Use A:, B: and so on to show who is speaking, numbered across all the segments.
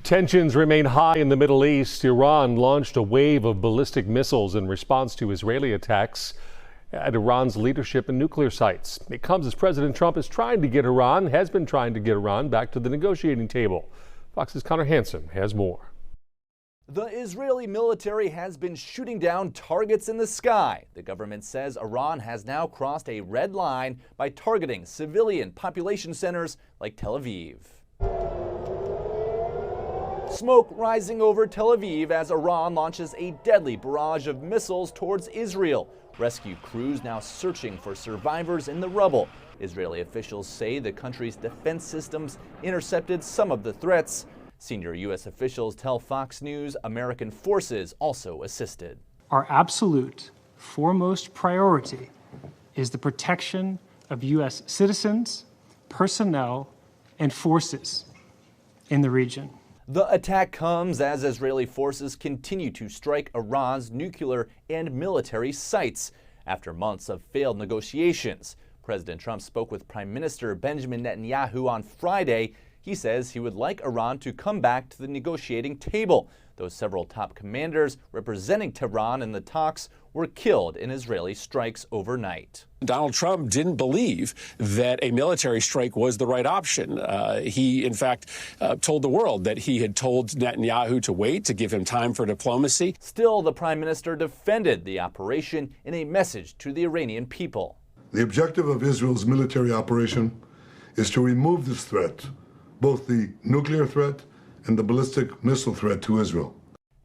A: Tensions remain high in the Middle East. Iran launched a wave of ballistic missiles in response to Israeli attacks at Iran's leadership and nuclear sites. It comes as President Trump has been trying to get Iran back to the negotiating table. Fox's Connor Hansen has more.
B: The Israeli military has been shooting down targets in the sky. The government says Iran has now crossed a red line by targeting civilian population centers like Tel Aviv. Smoke rising over Tel Aviv as Iran launches a deadly barrage of missiles towards Israel. Rescue crews now searching for survivors in the rubble. Israeli officials say the country's defense systems intercepted some of the threats. Senior U.S. officials tell Fox News American forces also assisted.
C: Our absolute foremost priority is the protection of U.S. citizens, personnel, and forces in the region.
B: The attack comes as Israeli forces continue to strike Iran's nuclear and military sites. After months of failed negotiations, President Trump spoke with Prime Minister Benjamin Netanyahu on Friday. He says he would like Iran to come back to the negotiating table, though several top commanders representing Tehran in the talks were killed in Israeli strikes overnight.
D: Donald Trump didn't believe that a military strike was the right option. He, in fact, told the world that he had told Netanyahu to wait, to give him time for diplomacy.
B: Still, the prime minister defended the operation in a message to the Iranian people.
E: The objective of Israel's military operation is to remove this threat, both the nuclear threat and the ballistic missile threat to Israel.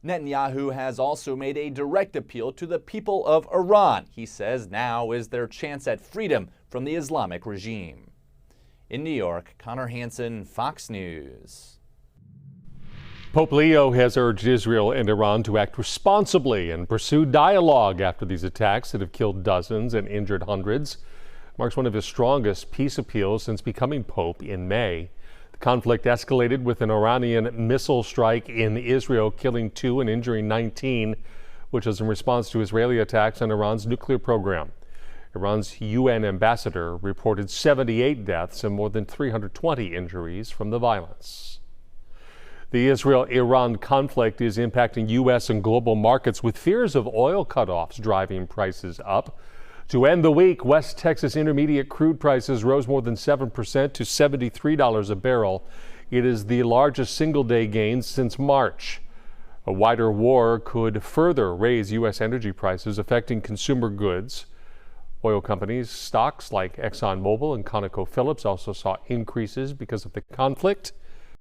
B: Netanyahu has also made a direct appeal to the people of Iran. He says now is their chance at freedom from the Islamic regime. In New York, Connor Hansen, Fox News.
A: Pope Leo has urged Israel and Iran to act responsibly and pursue dialogue after these attacks that have killed dozens and injured hundreds. Marks one of his strongest peace appeals since becoming pope in May. Conflict escalated with an Iranian missile strike in Israel, killing 2 and injuring 19, which was in response to Israeli attacks on Iran's nuclear program. Iran's UN ambassador reported 78 deaths and more than 320 injuries from the violence. The Israel-Iran conflict is impacting U.S. and global markets, with fears of oil cutoffs driving prices up. To end the week, West Texas Intermediate crude prices rose more than 7% to $73 a barrel. It is the largest single-day gain since March. A wider war could further raise U.S. energy prices, affecting consumer goods. Oil companies, stocks like ExxonMobil and ConocoPhillips also saw increases because of the conflict.